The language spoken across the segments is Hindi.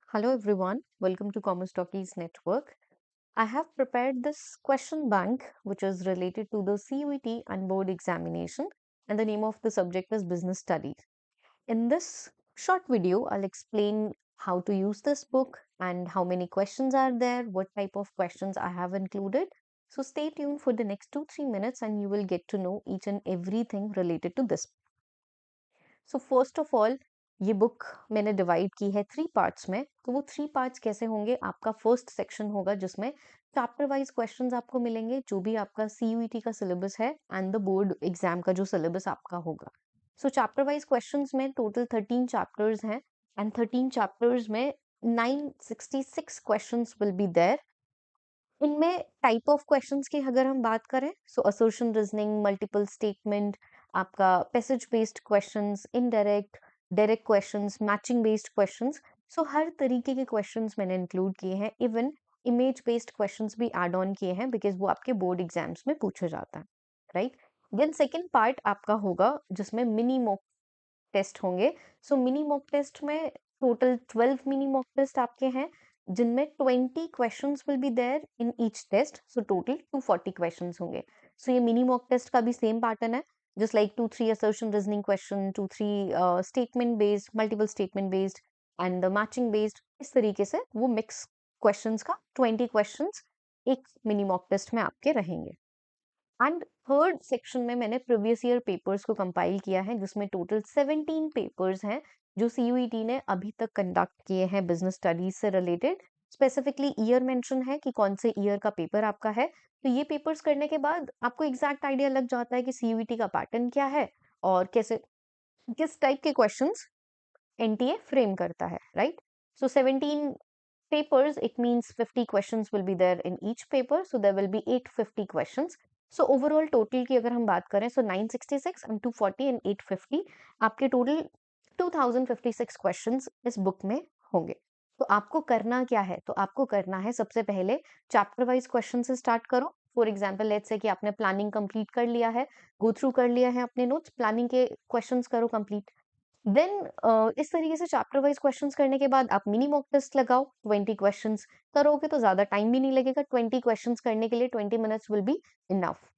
Hello everyone, welcome to Commerce Talkies Network. I have prepared this question bank which is related to the CUET and board examination, and the name of the subject is Business Studies. In this short video, I'll explain how to use this book and how many questions are there, what type of questions I have included. So stay tuned for the next 2-3 minutes and you will get to know each and everything related to this. So first of all ये बुक मैंने डिवाइड की है 3 पार्ट्स में। तो वो 3 पार्ट्स कैसे होंगे? आपका फर्स्ट सेक्शन होगा जिसमें चैप्टर वाइज क्वेश्चंस आपको मिलेंगे, जो भी आपका सीयूईटी का सिलेबस है एंड द बोर्ड एग्जाम का जो सिलेबस आपका होगा। सो चैप्टर वाइज क्वेश्चंस में टोटल 13 चैप्टर्स हैं एंड 13 चैप्टर्स में 966 क्वेश्चंस विल बी देयर। इनमें टाइप ऑफ क्वेश्चंस की अगर हम बात करें, so assertion, reasoning, multiple statement, आपका passage based questions, indirect, direct questions, matching based questions, so हर तरीके के क्वेश्चंस मैंने इंक्लूड किए हैं। इवन इमेज बेस्ड क्वेश्चंस भी ऐड ऑन किए हैं बिकॉज वो आपके बोर्ड एग्जाम्स में पूछा जाता है, राइट। देन सेकेंड पार्ट आपका होगा जिसमें मिनी मॉक टेस्ट होंगे। सो मिनी मॉक टेस्ट में टोटल 12 मिनी मॉक टेस्ट आपके हैं, जिनमें 20 questions will be there in each test. So total 240 questions होंगे। सो ये मिनी मॉक टेस्ट का भी सेम पैटर्न है, just like 2-3 assertion reasoning question, 2-3 statement based, multiple statement based and matching based. इस तरीके से वो मिक्स क्वेश्चंस का 20 क्वेश्चंस एक मिनी मॉक टेस्ट में आपके रहेंगे। एंड थर्ड सेक्शन में मैंने प्रीवियस ईयर पेपर्स को कंपाइल किया है, जिसमें टोटल 17 पेपर्स हैं जो सीयूईटी ने अभी तक कंडक्ट किए हैं बिजनेस स्टडीज से रिलेटेड। स्पेसिफिकली ईयर मेंशन है कि कौन से ईयर का पेपर आपका है। तो ये पेपर्स करने के बाद आपको एग्जैक्ट आइडिया लग जाता है कि सीयूईटी का पैटर्न क्या है और कैसे किस टाइप के क्वेश्चंस एनटीए फ्रेम करता है, right. So 17 papers, it means 50 questions will be there in each paper, so there will be 850 questions. So overall total की अगर हम बात करें, so 966 and 240 and 850 आपके total 2056 questions इस बुक में होंगे। तो आपको करना क्या है? तो आपको करना है सबसे पहले चैप्टर वाइज क्वेश्चन से स्टार्ट करो। फॉर एग्जाम्पल लेट्स से कि आपने प्लानिंग कंप्लीट कर लिया है, गो थ्रू कर लिया है अपने नोट्स, प्लानिंग के क्वेश्चंस करो कंप्लीट। देन इस तरीके से चैप्टर वाइज क्वेश्चंस करने के बाद आप मिनी मॉक टेस्ट लगाओ। 20 क्वेश्चंस करोगे तो ज्यादा टाइम भी नहीं लगेगा। 20 क्वेश्चंस करने के लिए 20 मिनट्स विल बी इनफ।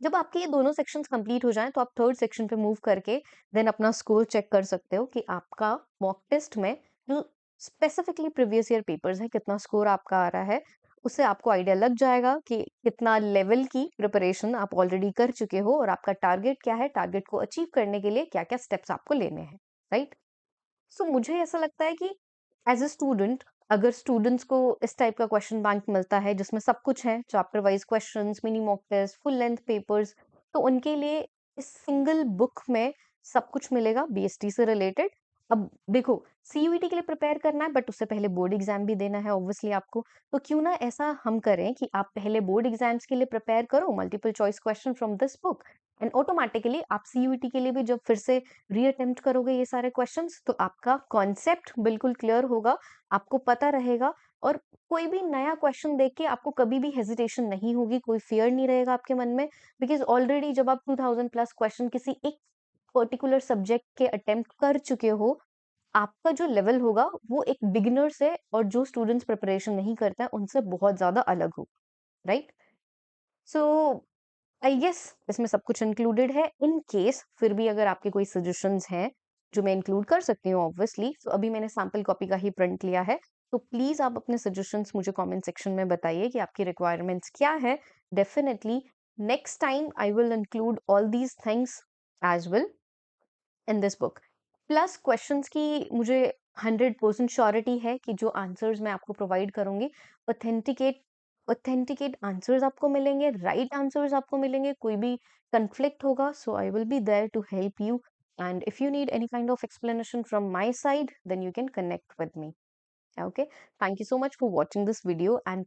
जब आपके ये दोनों सेक्शंस कंप्लीट हो जाएं तो आप थर्ड सेक्शन पे मूव करके देन अपना स्कोर चेक कर सकते हो कि आपका मॉक टेस्ट में जो स्पेसिफिकली प्रीवियस ईयर पेपर्स है कितना स्कोर आपका आ रहा है। उससे आपको आइडिया लग जाएगा कि कितना लेवल की प्रिपरेशन आप ऑलरेडी कर चुके हो और आपका टारगेट क्या है, टारगेट को अचीव करने के लिए क्या क्या स्टेप्स आपको लेने हैं, राइट। सो मुझे ऐसा लगता है कि एज अ स्टूडेंट, अगर स्टूडेंट्स को इस टाइप का क्वेश्चन बैंक मिलता है जिसमें सब कुछ है, chapter wise questions, mini mock test, full length papers, तो उनके लिए इस सिंगल बुक में सब कुछ मिलेगा बीएसटी से रिलेटेड। अब देखो, सीयूईटी के लिए प्रिपेयर करना है बट उससे पहले बोर्ड एग्जाम भी देना है ऑब्वियसली आपको। तो क्यों ना ऐसा हम करें कि आप पहले बोर्ड एग्जाम्स के लिए प्रिपेयर करो multiple choice question from this book, and automatically आप सीयूईटी के लिए भी जब फिर से रीअटेम्प्ट करोगे ये सारे क्वेश्चंस तो आपका कॉन्सेप्ट बिल्कुल क्लियर होगा, आपको पता रहेगा। और कोई भी नया क्वेश्चन देख के आपको कभी भी हेजिटेशन नहीं होगी, कोई फियर नहीं रहेगा आपके मन में, बिकॉज ऑलरेडी जब आप 2000 प्लस क्वेश्चन किसी एक पर्टिकुलर सब्जेक्ट के अटेम्प्ट कर चुके हो, आपका जो लेवल होगा वो एक बिगिनर से और जो स्टूडेंट्स प्रिपरेशन नहीं करता है उनसे बहुत ज्यादा अलग हो, राइट। सो आई गेस इसमें सब कुछ इंक्लूडेड है। इन केस फिर भी अगर आपके कोई सजेशंस हैं जो मैं इंक्लूड कर सकती हूँ ऑब्वियसली, तो अभी मैंने सैम्पल कॉपी का ही प्रिंट लिया है, तो प्लीज आप अपने सजेशंस मुझे कमेंट सेक्शन में बताइए कि आपकी रिक्वायरमेंट्स क्या है। Definitely next time I will include all these things as well in this book. Plus questions की मुझे 100% श्योरिटी है कि जो आंसर्स मैं आपको प्रोवाइड करूंगी, ऑथेंटिकेट ऑथेंटिकेट आंसर्स आपको मिलेंगे, राइट आंसर्स आपको मिलेंगे। कोई भी कंफ्लिक्ट होगा so I will be there to help you, and if you need any kind of explanation from my side then you can connect with me. Okay, thank you so much for watching this video, and